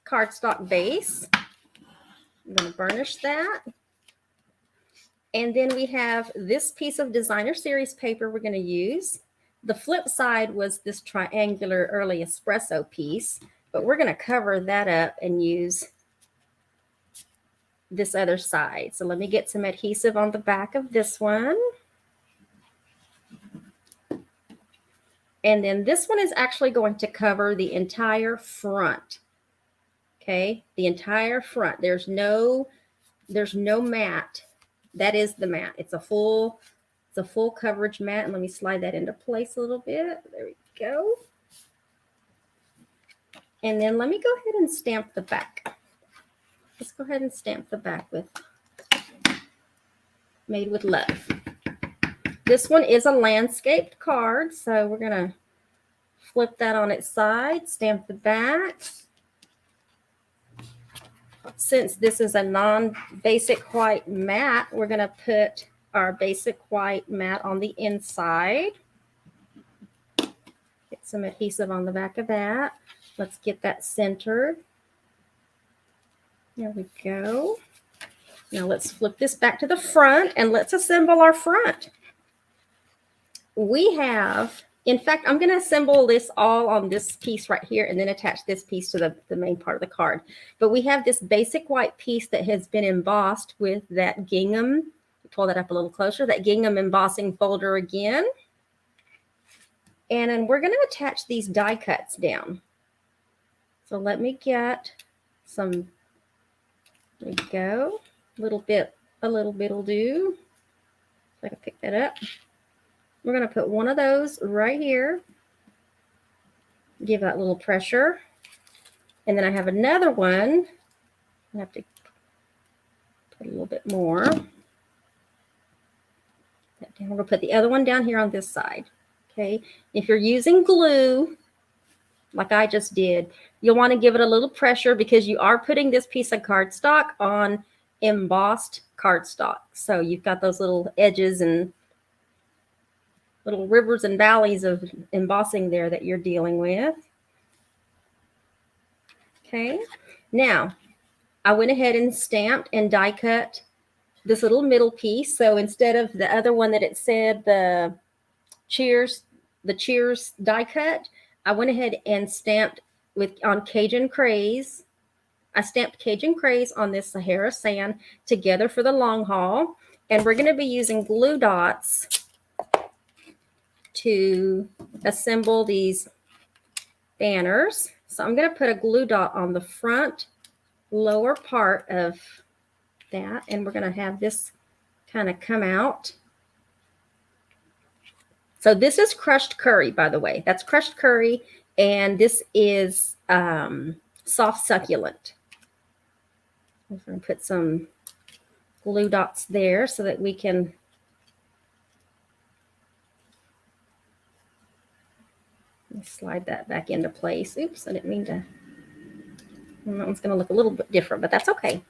cardstock base. I'm going to burnish that. And then we have this piece of designer series paper we're going to use. The flip side was this triangular early espresso piece, but we're going to cover that up and use this other side. So let me get some adhesive on the back of this one. And then this one is actually going to cover the entire front. Okay, the entire front. There's no mat. That is the mat. It's a full coverage mat. And let me slide that into place a little bit. There we go. And then let me go ahead and stamp the back. Let's go ahead and stamp the back with Made with Love. This one is a landscaped card, so we're going to flip that on its side, stamp the back. Since this is a non-basic white mat, we're going to put our basic white mat on the inside. Get some adhesive on the back of that. Let's get that centered. There we go. Now let's flip this back to the front and let's assemble our front. We have, in fact, I'm going to assemble this all on this piece right here and then attach this piece to the main part of the card. But we have this basic white piece that has been embossed with that gingham. Pull that up a little closer, that gingham embossing folder again. And then we're going to attach these die cuts down. So let me get some, there we go, a little bit will do. So I can pick that up. We're going to put one of those right here. give that little pressure. And then I have another one. I have to put a little bit more. We're going to put the other one down here on this side. Okay. If you're using glue, like I just did, you'll want to give it a little pressure because you are putting this piece of cardstock on embossed cardstock. So you've got those little edges and little rivers and valleys of embossing there that you're dealing with. Okay. Now, I went ahead and stamped and die cut this little middle piece. So instead of the other one that it said the Cheers die cut, I went ahead and stamped on Cajun Craze. I stamped Cajun Craze on this Sahara Sand together for the long haul. And we're going to be using glue dots to assemble these banners. So I'm going to put a glue dot on the front lower part of that, and we're going to have this kind of come out. So this is crushed curry, by the way. That's crushed curry, and this is soft succulent. I'm going to put some glue dots there so that we can slide that back into place. Oops, I didn't mean to. That one's going to look a little bit different, but that's okay.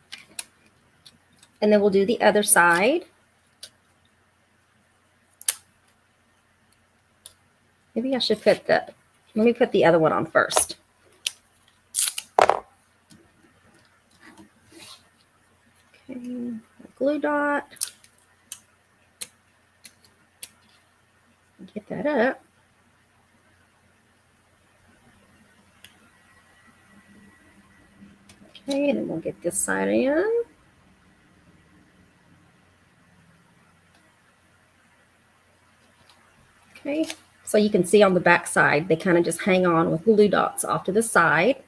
And then we'll do the other side. Maybe I should put let me put the other one on first. Okay, glue dot. Get that up. Okay, and then we'll get this side in. Okay, so you can see on the back side, they kind of just hang on with glue dots off to the side.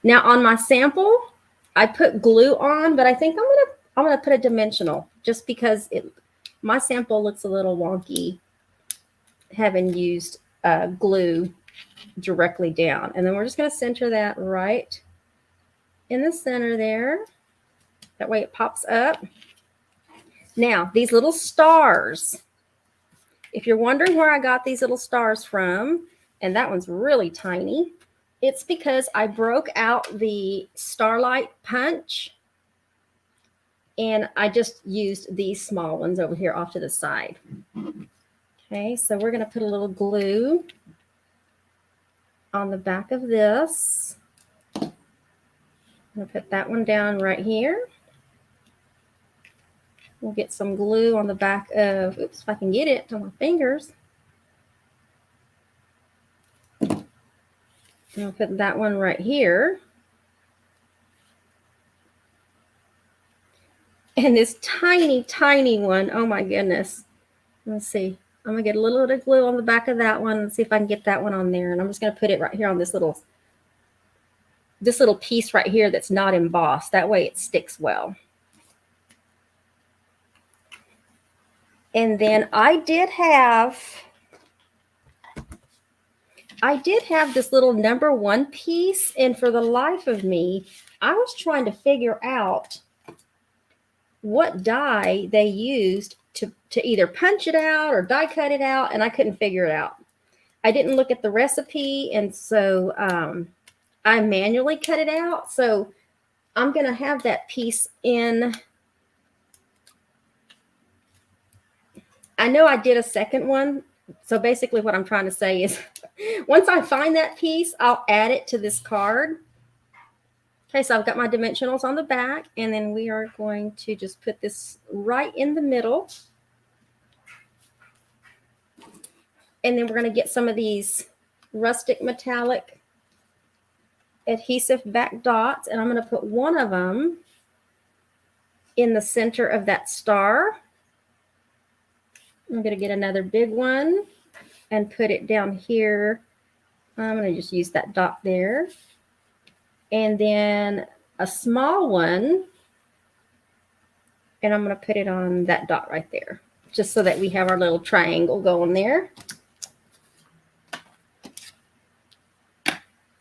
Now on my sample, I put glue on, but I think I'm gonna put a dimensional just because my sample looks a little wonky having used glue directly down. And then we're just gonna center that right in the center there. That way it pops up. Now these little stars, if you're wondering where I got these little stars from, and that one's really tiny, it's because I broke out the Starlight punch and I just used these small ones over here off to the side. Okay, so we're going to put a little glue on the back of this. I'm going to put that one down right here. We'll get some glue on the back of, oops, if I can get it to my fingers. I'll put that one right here. And this tiny, tiny one, oh my goodness. Let's see. I'm going to get a little bit of glue on the back of that one and see if I can get that one on there. And I'm just going to put it right here on this little piece right here that's not embossed. That way it sticks well. And then I did have this little #1 piece, and for the life of me, I was trying to figure out what die they used to either punch it out or die cut it out, and I couldn't figure it out. I didn't look at the recipe, and so I manually cut it out. So I'm going to have that piece in. I know I did a second one. So basically what I'm trying to say is once I find that piece, I'll add it to this card. Okay, so I've got my dimensionals on the back, and then we are going to just put this right in the middle. And then we're going to get some of these rustic metallic adhesive back dots, and I'm going to put one of them in the center of that star. I'm going to get another big one and put it down here. I'm going to just use that dot there. And then a small one, and I'm going to put it on that dot right there, just so that we have our little triangle going there.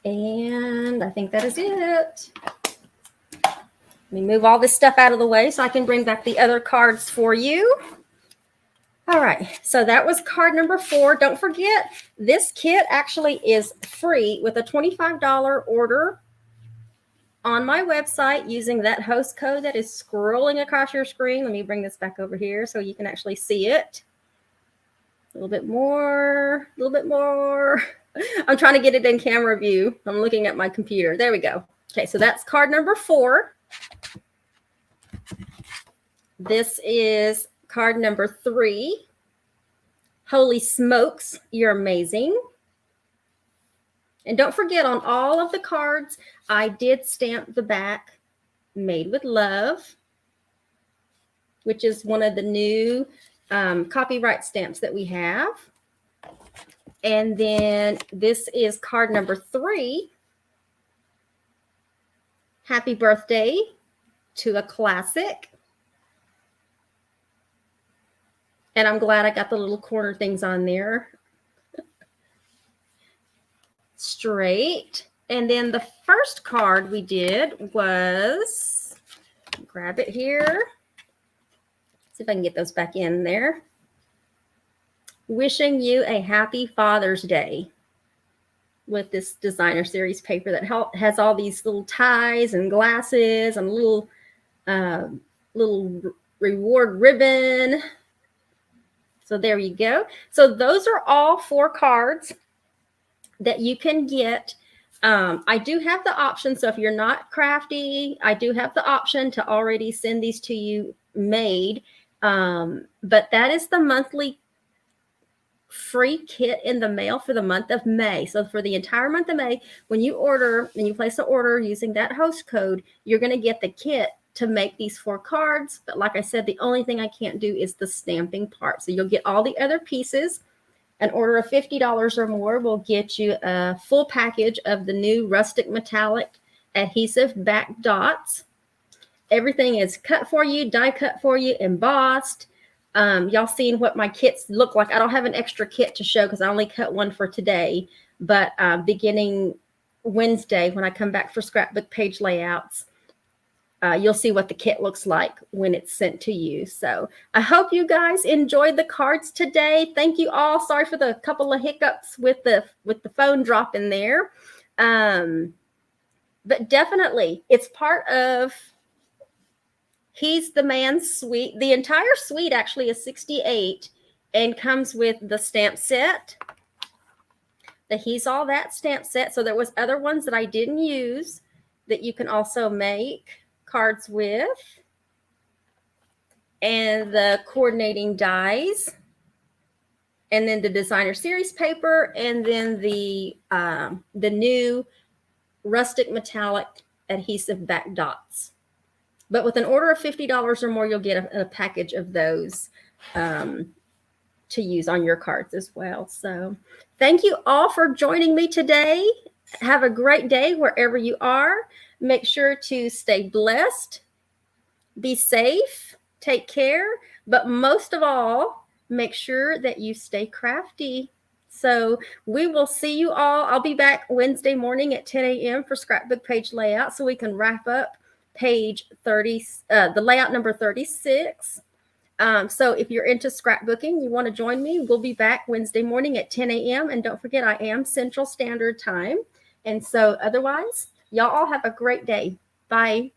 And I think that is it. Let me move all this stuff out of the way so I can bring back the other cards for you. All right, so that was card number 4. Don't forget, this kit actually is free with a $25 order on my website using that host code that is scrolling across your screen. Let me bring this back over here so you can actually see it. A little bit more, a little bit more. I'm trying to get it in camera view. I'm looking at my computer. There we go. Okay, so that's card number 4. This is card number 3. Holy smokes, you're amazing. And don't forget, on all of the cards, I did stamp the back Made with Love, which is one of the new copyright stamps that we have. And then this is card number 3. Happy birthday to a classic. And I'm glad I got the little corner things on there. Straight. And then the first card we did was, grab it here. See if I can get those back in there. Wishing you a happy Father's Day, with this designer series paper that has all these little ties and glasses and little reward ribbon. So there you go. So those are all 4 cards that you can get. I do have the option. So if you're not crafty, I do have the option to already send these to you made. But that is the monthly free kit in the mail for the month of May. So for the entire month of May, when you order and you place an order using that host code, you're going to get the kit to make these 4 cards. But like I said, the only thing I can't do is the stamping part. So you'll get all the other pieces. An order of $50 or more will get you a full package of the new rustic metallic adhesive back dots. Everything is cut for you, die cut for you, embossed. Y'all seen what my kits look like. I don't have an extra kit to show because I only cut one for today. But beginning Wednesday, when I come back for scrapbook page layouts, you'll see what the kit looks like when it's sent to you. So I hope you guys enjoyed the cards today. Thank you all. Sorry for the couple of hiccups with the phone drop in there. But definitely, it's part of He's the Man's suite. The entire suite actually is $68 and comes with the stamp set, the He's All That stamp set. So there was other ones that I didn't use that you can also make cards with, and the coordinating dies, and then the designer series paper, and then the new rustic metallic adhesive back dots. But with an order of $50 or more, you'll get a package of those to use on your cards as well. So thank you all for joining me today. Have a great day wherever you are. Make sure to stay blessed, be safe, take care, but most of all, make sure that you stay crafty. So we will see you all. I'll be back Wednesday morning at 10 a.m. for scrapbook page layout so we can wrap up page 30, the layout number 36. So if you're into scrapbooking, you want to join me, we'll be back Wednesday morning at 10 a.m. And don't forget, I am Central Standard Time. And so otherwise, y'all all have a great day. Bye.